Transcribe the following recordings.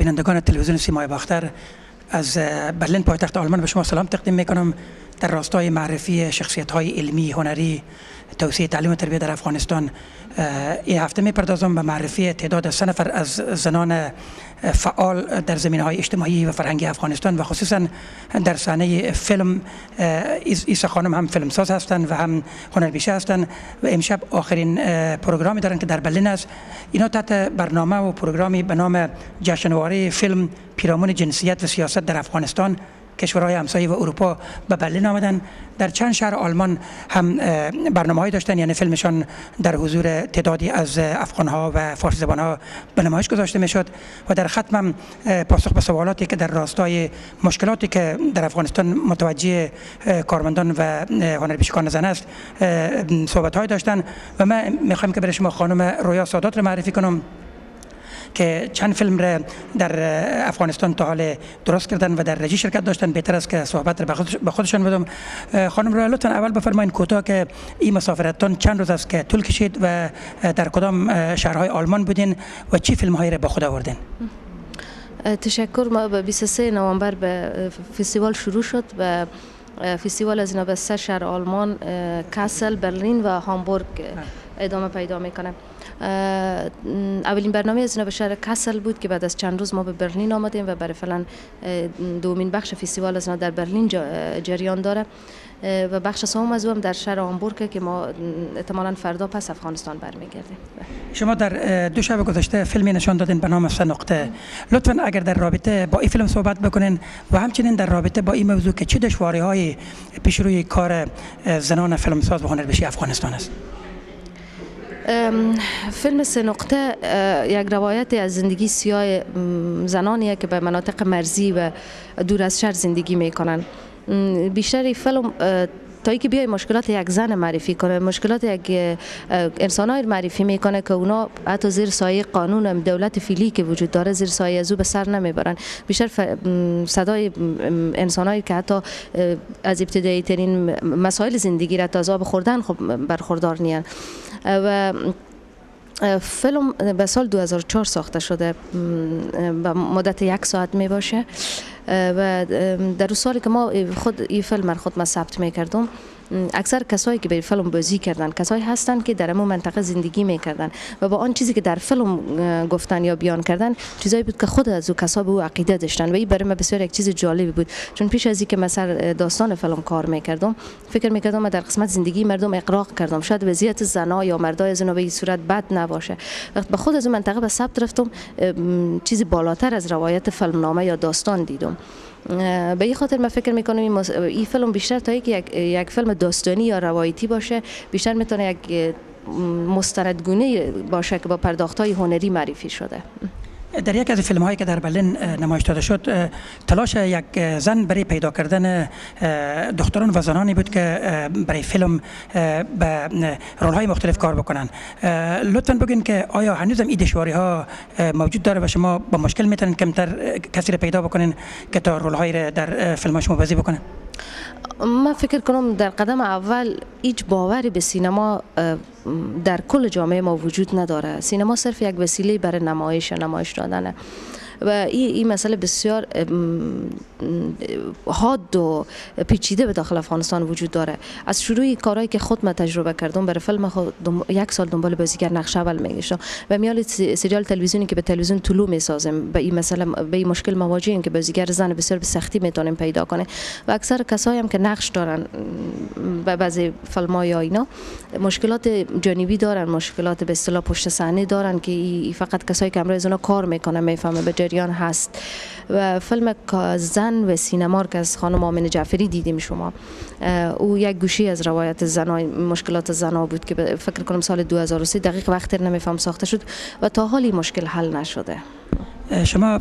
بینندگان تلویزیون سیمای باختر، از برلین پایتخت آلمان به شما سلام تقدیم میکنم. در راستای معرفی شخصیت‌های علمی، هنری، توسعه تعلیم و تربیت در افغانستان این هفته میپردازم به معرفی تعداد 3 نفر از زنان فعال در زمینه‌های اجتماعی و فرهنگی افغانستان و خصوصا در صحنه فیلم. ایسا خانم هم فیلمساز هستند و هم هنرپیشه هستند و امشب آخرین پروگرامی دارند که در برلین است. اینا تحت برنامه و پروگرامی به نام جشنواره فیلم پیرامون جنسیت و سیاست در افغانستان کشورهای همسایه و اروپا به برلین آمدن. در چند شهر آلمان هم برنامه‌ای داشتن، یعنی فیلمشان در حضور تعدادی از افغان‌ها و فارسی زبان‌ها به نمایش گذاشته میشد و در ختم پاسخ به سوالاتی که در راستای مشکلاتی که در افغانستان متوجه کارمندان و هنرپیشگان زن است صحبت‌های داشتن. و من می‌خوام که برای شما خانم رویا سادات رو معرفی کنم که چند فیلم را در افغانستان تا حال درست کردن و در رژی شرکت داشتن. بهتر است که صحبت را به خودشان بدم. خانم رویا لطفا اول بفرمایید کوتاه که این مسافرتتان چند روز است که طول کشید و در کدام شهرهای آلمان بودین و چی فیلم‌هایی را با خود آوردین؟ تشکر. ما به 23 نوامبر به فستیوال شروع شد و فستیوال از اینا به 3 شهر آلمان، کاسل، برلین و هامبورگ ادامه پیدا میکنه. اولین برنامه از اینا به شهر کاسل بود که بعد از چند روز ما به برلین آمدیم و برای فعلا دومین بخش فستیوال از اینا در برلین جریان داره و بخش سوم از اون در شهر هامبورگ که ما احتمالاً فردا پس افغانستان برمیگردیم. شما در 2 شب گذشته فیلمی نشان دادین به نام 3 نقطه. لطفاً اگر در رابطه با این فیلم صحبت بکنین و همچنین در رابطه با این موضوع که چه دشواری‌هایی پیش روی کار زنان فیلمساز و هنرپیشه افغانستان است. فیلم 3 نقطه یک روایت از زندگی سیاه زنانیه که به مناطق مرزی و دور از شهر زندگی میکنن. بیشتر فیلم تا اینکه بیای مشکلات یک زن معرفی کنه، مشکلات یک انسان‌های معرفی میکنه که اونا حتی زیر سایه قانون دولت فعلی که وجود داره زیر سایه از او به سر نمیبرن. بیشتر صدای انسان‌هایی که حتی از ابتدایی ترین مسائل زندگی را تا عذاب خوردن خب برخوردار نیان. و فیلم به سال 2004 ساخته شده، به مدت 1 ساعت می باشه و در اون سالی که ما خود این فیلم را خود ثبت میکردم، اکثر کسایی که به فیلم بازی کردن کسایی هستند که در همون منطقه زندگی میکردن و با آن چیزی که در فیلم گفتن یا بیان کردن چیزایی بود که خود از او کسا به او عقیده داشتن و این برای من بسیار یک چیز جالبی بود. چون پیش از اینکه مثلا داستان فیلم کار میکردم فکر میکردم من در قسمت زندگی مردم اقراق کردم، شاید وضعیت زنا یا مردای از اینا به این صورت بد نباشه. وقت به خود از اون منطقه به ثبت رفتم چیزی بالاتر از روایت فیلمنامه یا داستان دیدم. به این خاطر من فکر میکنم این فیلم بیشتر تا یک فیلم داستانی یا روایتی باشه بیشتر میتونه یک مستندگونه باشه که با پرداخت‌های هنری معرفی شده. در یک از فیلم هایی که در برلین نمایش داده شد تلاش یک زن برای پیدا کردن دختران و زنانی بود که برای فیلم به رول های مختلف کار بکنن. لطفاً بگین که آیا هنوزم این دشواری ها موجود داره و شما با مشکل میتونین کمتر کسی رو پیدا بکنین که تا رول هایی رو در فیلم ها شما بازی بکنه؟ من فکر کنم در قدم اول هیچ باوری به سینما در کل جامعه ما وجود نداره. سینما صرف یک وسیله برای نمایش دادنه و این مسئله بسیار حاد و پیچیده به داخل افغانستان وجود داره. از شروع کارهایی که خود من تجربه کردم برای فیلم خود 1 سال دنبال بازیگر نقش اول میگشتم و میال سریال تلویزیونی که به تلویزیون طلوع میسازیم به این مسئله به این مشکل مواجهیم که بازیگر زن بسیار به سختی میتونیم پیدا کنه و اکثر کسایی هم که نقش دارن به بعضی فیلم‌ها یا اینا مشکلات جانبی دارن، مشکلات به اصطلاح پشت صحنه دارن که فقط کسایی که امروز اونا کار میکنن میفهمه به جریان هست. و فیلم زن و سینما که از خانم آمنه جعفری دیدیم شما، او یک گوشه از روایت زنای مشکلات زنا بود که فکر کنم سال 2003 دقیق وقت نمیفهم ساخته شد و تا حالی مشکل حل نشده. شما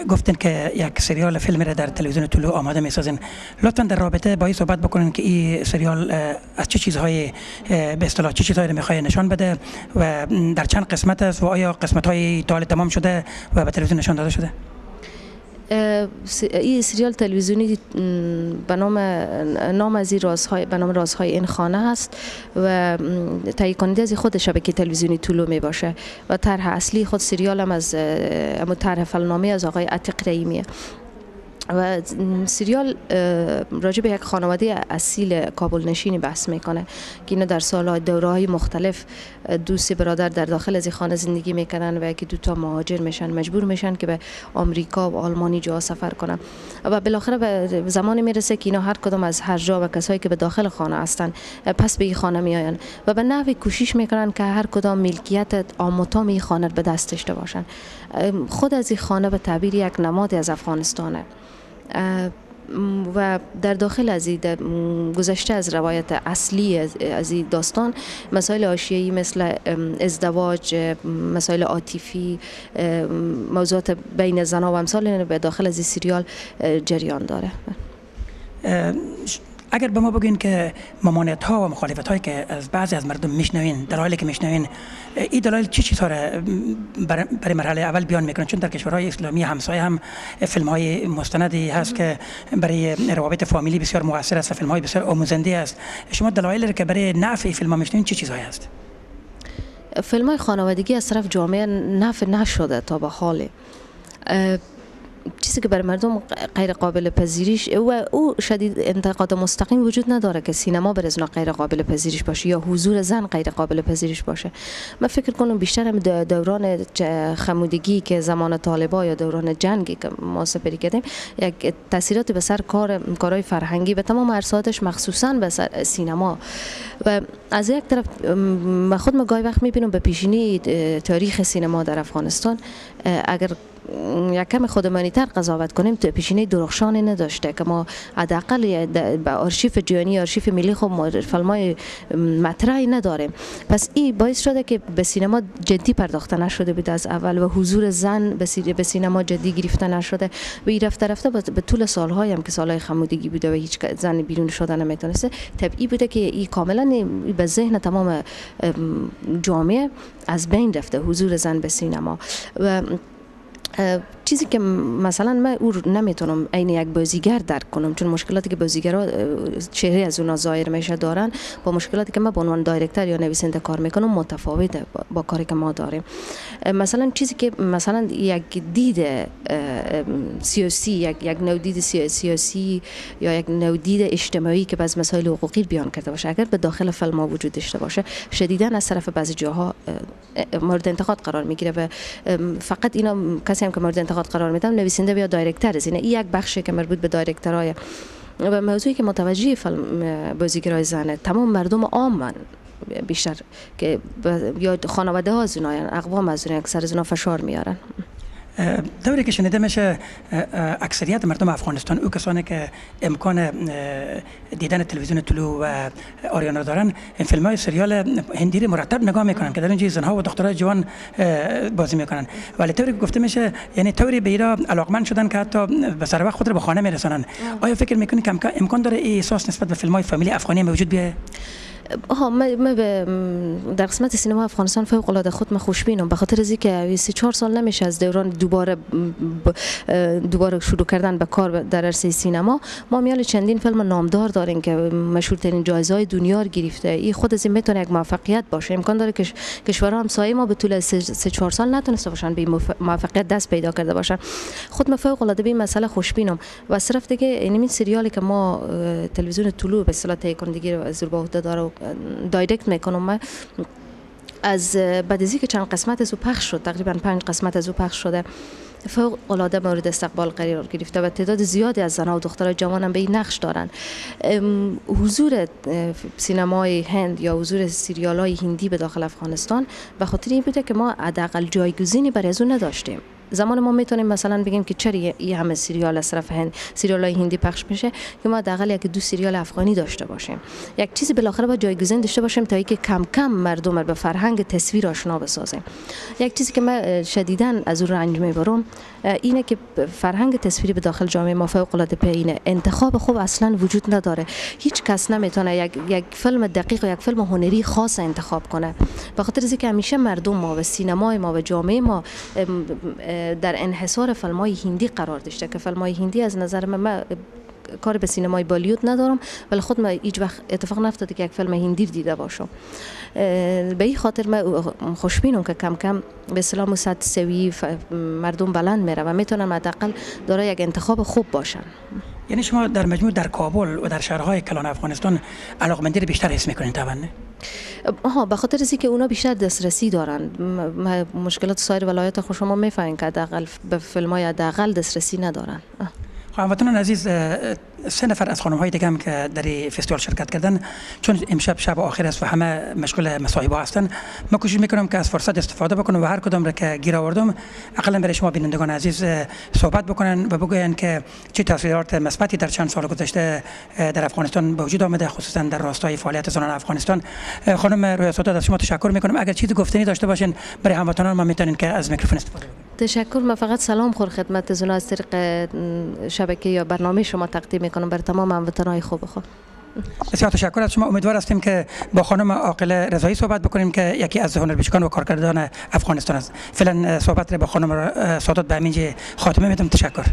گفتین که یک سریال فیلمی را در تلویزیون طلوع آماده میسازین. لطفاً در رابطه با این صحبت بکنین که این سریال از چه چیزهای به اصطلاح چه چیزهایی میخواد نشان بده و در چند قسمت است و آیا قسمت‌های تا حال تمام شده و به تلویزیون نشان داده شده؟ این سریال تلویزیونی به نام از این رازهای به نام رازهای این خانه هست و تهیه کننده از خود شبکه تلویزیونی طلوع می باشه و طرح اصلی خود سریال هم از طرح فیلمنامه از آقای عتیق رحیمیه و سریال راجع به یک خانواده اصیل کابل نشینی بحث میکنه که اینا در سالهای دوره‌های مختلف دوست برادر در داخل از این خانه زندگی میکنن و یکی دوتا مهاجر میشن، مجبور میشن که به آمریکا و آلمانی جا سفر کنن و بالاخره به زمانی میرسه که اینا هر کدام از هر جا و کسایی که به داخل خانه هستن پس به این خانه میآین و به نحوی کوشش میکنن که هر کدام ملکیت آموتام این خانه به دست داشته باشن. خود از این خانه به تعبیر یک نماد از افغانستانه و در داخل از گذشته از روایت اصلی از این داستان مسائل حاشیه‌ای مثل ازدواج، مسائل عاطفی، موضوعات بین زن‌ها و امثال به داخل از این سریال جریان داره. اگر به ما بگوین که ممانعت ها و مخالفت هایی که از بعضی از مردم میشنوین، دلایلی که میشنوین، این دلایل چی چیزها را برای مرحله اول بیان میکنن؟ چون در کشورهای اسلامی همسایه هم فیلم های مستندی هست که برای روابط فامیلی بسیار مؤثر است و فیلم های بسیار آموزنده است. شما دلایلی که برای نفع فیلم ها میشنوین چی چیزهایی هست؟ فیلم های خانوادگی از طرف جامعه نفع نشده تا به حال. چیزی که برای مردم غیر قابل پذیریش و او شدید انتقاد مستقیم وجود نداره که سینما بر ازنا غیر قابل پذیریش باشه یا حضور زن غیر قابل پذیریش باشه. من فکر کنم بیشتر هم دوران خمودگی که زمان طالبا یا دوران جنگی که ما سپری کردیم یک تاثیراتی به سر کارهای فرهنگی به تمام عرصاتش مخصوصا به سر سینما و از یک طرف خود گاهی وقت میبینم به پیشینی تاریخ سینما در افغانستان اگر یک کم خودمانی تر قضاوت کنیم تو پیشینه درخشانی نداشته که ما حداقل به آرشیف جهانی آرشیف ملی خود فیلمای مطرحی نداریم. پس این باعث شده که به سینما جدی پرداخته نشده بود از اول و حضور زن به سینما جدی گرفته نشده و این رفته به طول سالهای هم که سالهای خمودگی بوده و هیچ زن بیرون شده نمیتونسته طبیعی بوده که این کاملا به ذهن تمام جامعه از بین رفته حضور زن به سینما و چیزی که مثلا من او نمیتونم عین یک بازیگر درک کنم چون مشکلاتی که بازیگرها چهره از اونا ظاهر میشه دارن با مشکلاتی که من به عنوان دایرکتور یا نویسنده کار میکنم متفاوته با کاری که ما داریم. مثلا چیزی که مثلا یک دید سیاسی یک نوع دید سیاسی یا یک نوع دید اجتماعی که باز مسائل حقوقی بیان کرده باشه اگر به داخل فیلم ها وجود داشته باشه شدیداً از طرف بعضی جاها مورد انتقاد قرار میگیره و فقط اینا کسی هم که مورد انتقاد قرار میدم نویسنده یا دایرکتور است. این یک بخشی که مربوط به دایرکتورای و موضوعی که متوجه فیلم بازیگرای زنه تمام مردم عامن بیشتر که یا خانواده ها از اونها اقوام از اونها اکثر از اونها فشار میارن. طوری که شنیده میشه اکثریت مردم افغانستان او کسانی که امکان دیدن تلویزیون طلوع و آریانا دارن این فیلم های سریال هندی مرتب نگاه میکنن که در اونجا زنها و دخترای جوان بازی میکنن ولی طوری که گفته میشه یعنی طوری به ایرا علاقمند شدن که حتی به سر وقت خود رو به خانه میرسونن. آیا فکر میکنی که امکان داره این احساس نسبت به فیلم های فامیلی افغانی موجود بیه؟ ما در قسمت سینما افغانستان فوق العاده خود من خوشبینم به خاطر از اینکه 3-4 سال نمیشه از دوران دوباره شروع کردن به کار در عرصه سینما ما میال چندین فیلم نامدار داریم که مشهورترین جایزه‌های دنیا رو گرفته. این خود از این میتونه یک موفقیت باشه. امکان داره که کشورها همسایه ما به طول 3-4 سال نتونسته باشن به موفقیت دست پیدا کرده باشن. خود من فوق العاده به این مسئله خوشبینم و صرف دیگه این سریالی که ما تلویزیون طلوع به اصطلاح تهیه کنندگی رو از به عهده داره دایرکت میکنم من از بعد از اینکه چند قسمت از او پخش شد تقریبا 5 قسمت از او پخش شده فوق العاده مورد استقبال قرار گرفته و تعداد زیادی از زنها و دخترای جوان هم به این نقش دارن. حضور سینمای هند یا حضور سریال‌های هندی به داخل افغانستان به خاطر این بوده که ما حداقل جایگزینی برای از اون نداشتیم. زمان ما میتونیم مثلا بگیم که چرا این همه سریال از طرف هند سریال‌های هندی پخش میشه که ما حداقل یک 2 سریال افغانی داشته باشیم. یک چیزی بالاخره با جایگزین داشته باشیم تا اینکه کم کم مردم رو به فرهنگ تصویر آشنا بسازیم. یک چیزی که من شدیداً از اون رنج میبرم اینه که فرهنگ تصویری به داخل جامعه ما فوق العاده پایینه. انتخاب خوب اصلا وجود نداره. هیچ کس نمیتونه یک فیلم دقیق و یک فیلم هنری خاص انتخاب کنه. به خاطر اینکه همیشه مردم ما و سینمای ما و جامعه ما در انحصار فیلم‌های هندی قرار داشته که فیلم‌های هندی از نظر من کار به سینمای بالیوود ندارم، ولی خود من هیچ وقت اتفاق نفتاده که یک فیلم هندی دیده باشم. به این خاطر من خوشبینم که کم کم به اصطلاح سطح سوی مردم بلند میره و میتونن حداقل دارای یک انتخاب خوب باشن. یعنی شما در مجموع در کابل و در شهرهای کلان افغانستان علاقمندی رو بیشتر حس میکنین طبعا؟ به خاطر از اینکه اونا بیشتر دسترسی دارن. مشکلات سایر ولایات خود شما میفهمین که حداقل به فیلم‌های حداقل دسترسی ندارن. هموطنان عزیز، 3 نفر از خانم‌های دیگه هم که در فستیوال شرکت کردن، چون امشب شب آخر است و همه مشغول مصاحبه هستن، من کوشش میکنم که از فرصت استفاده بکنم و هر کدام را که گیر آوردم اقلا برای شما بینندگان عزیز صحبت بکنن و بگوین که چه تاثیرات مثبتی در چند سال گذشته در افغانستان به وجود آمده، خصوصا در راستای فعالیت زنان افغانستان. خانم رویا سادات، از شما تشکر میکنم. اگر چیزی گفتنی داشته باشین برای هموطنان ما میتونین که از میکروفون استفاده بکنید. تشکر. من فقط سلام خور خدمت زنا از طریق شبکه یا برنامه شما تقدیم میکنم بر تمام هموطنان خوب خود. بسیار تشکر از شما. امیدوار هستیم که با خانم عاقله رضایی صحبت بکنیم که یکی از هنرپیشگان و کارگردان افغانستان است. فعلا صحبت را با خانم سادات به همینجا خاتمه میدم. تشکر.